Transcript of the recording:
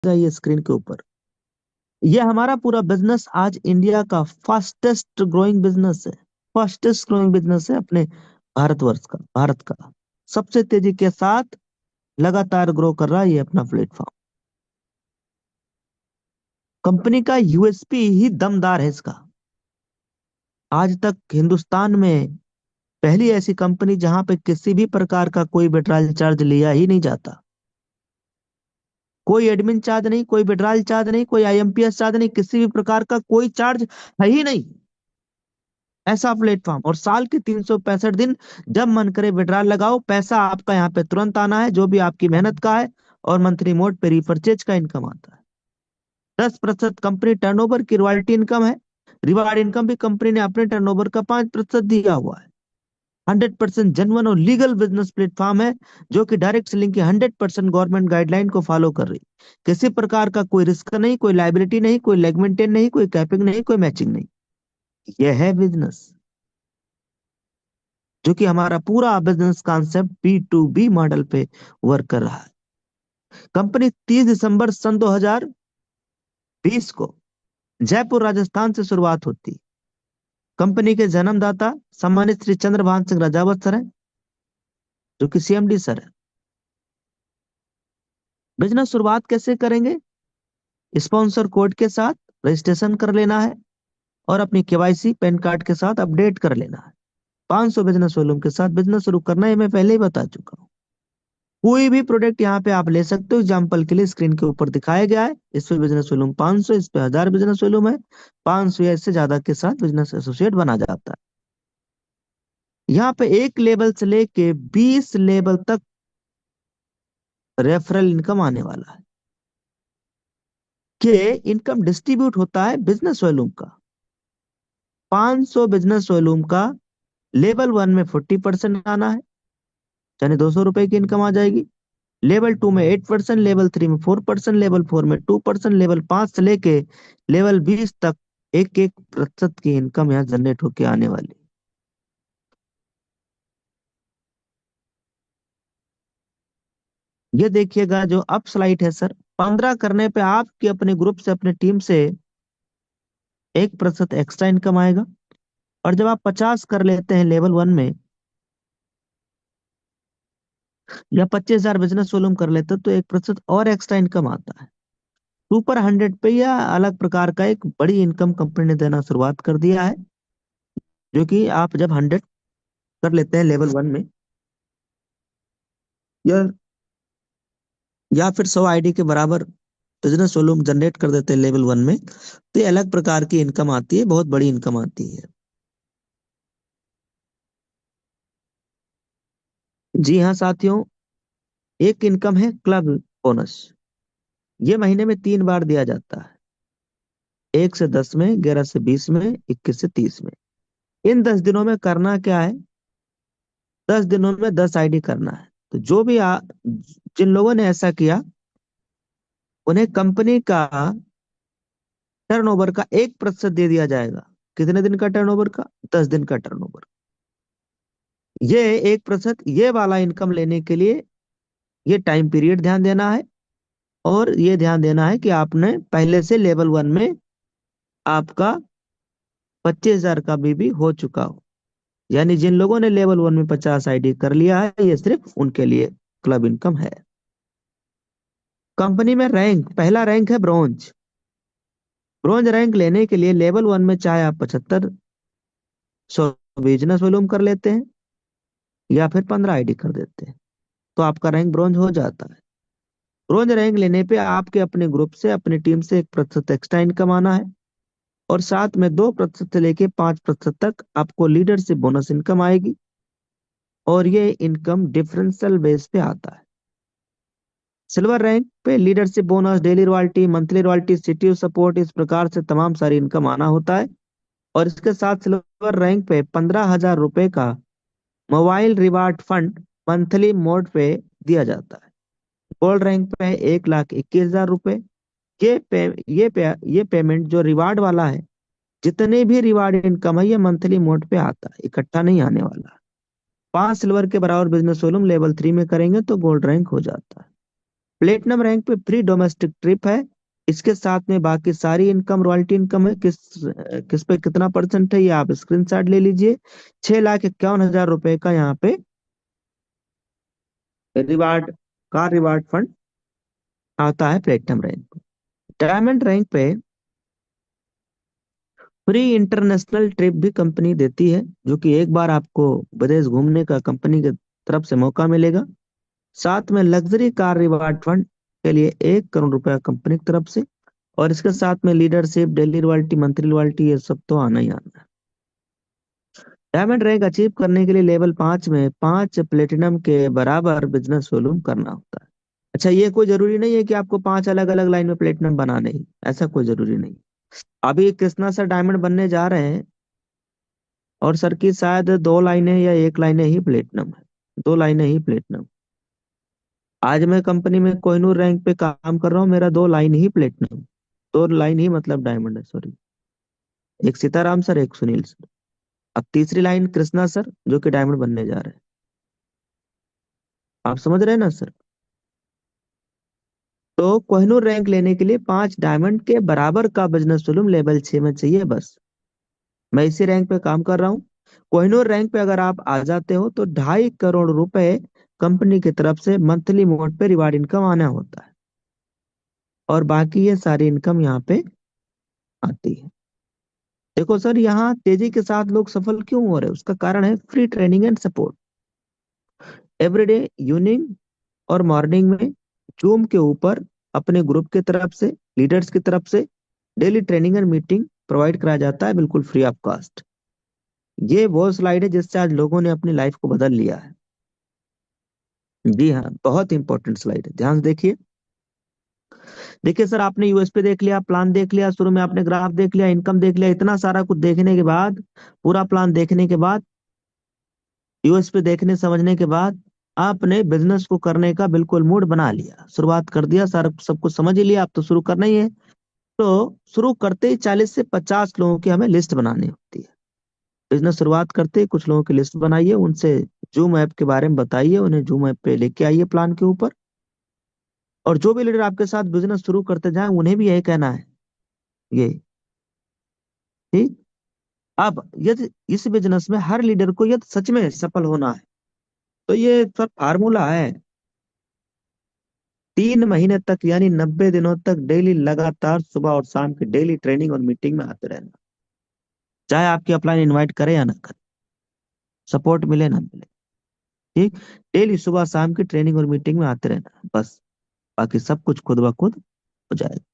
जाइए स्क्रीन के ऊपर। ये हमारा पूरा बिजनेस आज इंडिया का फास्टेस्ट ग्रोइंग बिजनेस है। फास्टेस्ट ग्रोइंग बिजनेस है अपने भारतवर्ष का, भारत का सबसे तेजी के साथ लगातार ग्रो कर रहा है ये अपना प्लेटफॉर्म। कंपनी का यूएसपी ही दमदार है इसका। आज तक हिंदुस्तान में पहली ऐसी कंपनी जहां पे किसी भी प्रकार का कोई विड्रॉल चार्ज लिया ही नहीं जाता। कोई एडमिन चार्ज नहीं, कोई विड्रॉल चार्ज नहीं, कोई आईएमपीएस चार्ज नहीं, किसी भी प्रकार का कोई चार्ज है ही नहीं। ऐसा प्लेटफॉर्म, और साल के 365 दिन जब मन करे विड्रॉल लगाओ, पैसा आपका यहाँ पे तुरंत आना है जो भी आपकी मेहनत का है। और मंथली मोड पे रिपर्चेज का इनकम आता है। 10% कंपनी टर्नओवर की रॉयल्टी इनकम है। रिवार्ड इनकम भी कंपनी ने अपने टर्नओवर का 5% दिया हुआ है। 100% जेन्युइन और लीगल बिजनेस प्लेटफॉर्म है जो कि डायरेक्ट सेलिंग की 100% गवर्नमेंट गाइडलाइन को फॉलो कर रही। किसी प्रकार का कोई रिस्क नहीं, कोई लाइबिलिटी नहीं, कोई लेग मेंटेन नहीं, कोई कैपिंग नहीं, कोई मैचिंग नहीं। यह है बिजनेस, जो कि हमारा पूरा बिजनेस कॉन्सेप्ट B2B मॉडल पे वर्क कर रहा है। कंपनी 30 दिसंबर सन 2020 को जयपुर राजस्थान से शुरुआत होती। कंपनी के जन्मदाता सम्मानित श्री चंद्रभान सिंह राजावत सर हैं, जो कि CMD सर है। बिजनेस शुरुआत कैसे करेंगे? स्पॉन्सर कोड के साथ रजिस्ट्रेशन कर लेना है और अपनी KYC पैन कार्ड के साथ अपडेट कर लेना है। 500 बिजनेस वॉल्यूम के साथ बिजनेस शुरू करना है, मैं पहले ही बता चुका हूँ। कोई भी प्रोडक्ट यहाँ पे आप ले सकते हो, एग्जाम्पल के लिए स्क्रीन के ऊपर दिखाया गया है। इस पे बिजनेस वॉल्यूम 500, इस पे 1000 बिजनेस वॉल्यूम है। 500 या इससे ज्यादा के साथ बिजनेस एसोसिएट बना जाता है। यहाँ पे एक लेवल से लेके 20 लेवल तक रेफरल इनकम आने वाला है। कि इनकम डिस्ट्रीब्यूट होता है बिजनेस वॉल्यूम का। 500 बिजनेस वॉल्यूम का लेवल 1 में 40% आना है, यानी 200 रुपए की इनकम आ जाएगी। लेवल 2 में 8%, लेवल 3 में 4%, लेवल 4 में 2%, लेवल 5 से लेके लेवल 20 तक 1-1% की इनकम यहाँ जनरेट होके आने वाली। ये देखिएगा जो अप स्लाइड है सर, 15 करने पे आपके अपने ग्रुप से, अपने टीम से 1% एक्स्ट्रा इनकम आएगा। और जब आप 50 कर लेते हैं लेवल 1 में, या 25,000 बिजनेस वॉल्यूम कर लेते हैं, तो 1% और एक्स्ट्रा इनकम आता है। सुपर 100 पे या अलग प्रकार का एक बड़ी इनकम कंपनी ने देना शुरुआत कर दिया है। जो कि आप जब 100 कर लेते हैं लेवल 1 में, या फिर 100 ID के बराबर बिजनेस वॉल्यूम जनरेट कर देते हैं लेवल 1 में, तो ये अलग प्रकार की इनकम आती है, बहुत बड़ी इनकम आती है। जी हाँ साथियों, एक इनकम है क्लब बोनस। ये महीने में 3 बार दिया जाता है। 1 से 10 में, 11 से 20 में, 21 से 30 में। इन 10 दिनों में करना क्या है? 10 दिनों में 10 ID करना है। तो जो भी जिन लोगों ने ऐसा किया, उन्हें कंपनी का टर्नओवर का 1% दे दिया जाएगा। कितने दिन का टर्नओवर का? 10 दिन का टर्नओवर। ये 1%, ये वाला इनकम लेने के लिए ये टाइम पीरियड ध्यान देना है। और ये ध्यान देना है कि आपने पहले से लेवल 1 में आपका 25,000 का भी हो चुका हो। यानी जिन लोगों ने लेवल 1 में 50 ID कर लिया है, ये सिर्फ उनके लिए क्लब इनकम है। कंपनी में रैंक, पहला रैंक है ब्रॉन्ज। ब्रॉन्ज रैंक लेने के लिए लेवल 1 में चाहे आप 75 100 बिजनेस वॉल्यूम कर लेते हैं, या फिर 15 ID कर देते हैं, तो आपका रैंक ब्रॉन्ज हो जाता है। ब्रॉन्ज रैंक लेने पे आपके अपने ग्रुप से, अपनी टीम से 1% एक्स्ट्रा इनकम आना है। और साथ में 2% से लेके 5% तक आपको लीडरशिप बोनस इनकम आएगी। और ये इनकम डिफरेंशियल बेस पे आता है। सिल्वर रैंक पे leadership bonus, daily royalty, monthly royalty, CTO support, इस प्रकार से तमाम सारी इनकम आना होता है। और इसके साथ सिल्वर रैंक पे 15,000 रुपए का mobile reward fund monthly mode पे दिया जाता है। गोल्ड रैंक पे 1,21,000 रुपए। ये पेमेंट जो रिवार्ड वाला है, जितने भी रिवार्ड इनकम है, ये मंथली मोड पे आता है, इकट्ठा नहीं आने वाला। 5 सिल्वर के बराबर बिजनेस वॉल्यूम लेवल 3 में करेंगे तो गोल्ड रैंक हो जाता है। प्लेटिनम रैंक पे फ्री डोमेस्टिक ट्रिप है। इसके साथ में बाकी सारी इनकम रॉयल्टी इनकम है। किस पे कितना परसेंट है ये आप स्क्रीनशॉट ले लीजिए। 6,51,000 रुपए का यहाँ पे रिवार्ड, कार रिवार्ड फंड आता है प्लेटिनम रैंक पे। डायमंड रैंक पे फ्री इंटरनेशनल ट्रिप भी कंपनी देती है, जो कि एक बार आपको विदेश घूमने का कंपनी की तरफ से मौका मिलेगा। साथ में लग्जरी कार रिवार्ड फंड के लिए 1 करोड़ रुपया कंपनी की तरफ से। और इसके साथ में leadership, daily royalty, monthly royalty, ये सब तो आना ही आना है। डायमंड रैंक अचीव करने के लिए लेवल 5 में 5 प्लेटिनम के बराबर बिजनेस वॉल्यूम करना होता है। अच्छा, ये कोई जरूरी नहीं है कि आपको 5 अलग अलग लाइन में प्लेटिनम बनाने ही, ऐसा कोई जरूरी नहीं। अभी कृष्णा सर डायमंड बनने जा रहे हैं, और सर की शायद 2 लाइनें या 1 लाइनें ही प्लेटिनम है। 2 लाइनें ही प्लेटिनम। आज मैं कंपनी में कोहिनूर रैंक पे काम कर रहा हूँ, मेरा 2 लाइन ही प्लेटिनम। 2 लाइन ही मतलब डायमंड है, सॉरी। एक सीताराम सर, एक सुनील सर। अब तीसरी लाइन कृष्णा सर, जो कि डायमंड बनने जा रहे हैं। आप समझ रहे हैं ना सर? तो कोहिनूर रैंक लेने के लिए 5 डायमंड के बराबर का बिजनेस वॉल्यूम लेवल 6 में चाहिए बस। मैं इसी रैंक पे काम कर रहा हूँ। कोहिनूर रैंक पे अगर आप आ जाते हो तो 2.5 करोड़ रुपए कंपनी की तरफ से मंथली मोड पे रिवार्ड इनकम आना होता है। और बाकी ये सारी इनकम यहाँ पे आती है। देखो सर, यहाँ तेजी के साथ लोग सफल क्यों हो रहे हैं, उसका कारण है free training and support. Everyday evening और मॉर्निंग में जूम के ऊपर अपने ग्रुप की तरफ से, लीडर्स की तरफ से daily training and meeting provide कराया जाता है, बिल्कुल फ्री ऑफ कॉस्ट। ये वो स्लाइड है जिससे आज लोगों ने अपनी लाइफ को बदल लिया है। जी हाँ, बहुत इंपॉर्टेंट स्लाइड है, ध्यान से देखिए। देखिए सर, आपने यूएसपी देख लिया, प्लान देख लिया, शुरू में आपने ग्राफ देख लिया, इनकम देख लिया, इतना सारा कुछ देखने के बाद, पूरा प्लान देखने के बाद, यूएसपी देखने समझने के बाद, आपने बिजनेस को करने का बिल्कुल मूड बना लिया, शुरुआत कर दिया, सारा सब कुछ समझ ही लिया, अब तो शुरू करना ही है। तो शुरू करते ही 40 से 50 लोगों की हमें लिस्ट बनानी होती है। बिजनेस शुरुआत करते ही कुछ लोगों की लिस्ट बनाइए, उनसे जूम ऐप के बारे में बताइए, उन्हें जूम ऐप पे लेके आइए प्लान के ऊपर। और जो भी लीडर आपके साथ बिजनेस शुरू करते जाए, उन्हें भी यही कहना है, ये ठीक। अब यदि इस बिजनेस में हर लीडर को यदि सच में सफल होना है, तो ये सर फार्मूला है। 3 महीने तक यानी 90 दिनों तक डेली लगातार सुबह और शाम की डेली ट्रेनिंग और मीटिंग में आते रहना। चाहे आपकी अपलाइन इनवाइट करे या ना करे, सपोर्ट मिले ना मिले, ठीक। डेली सुबह शाम की ट्रेनिंग और मीटिंग में आते रहना बस। बाकी सब कुछ खुद ब खुद हो जाएगा।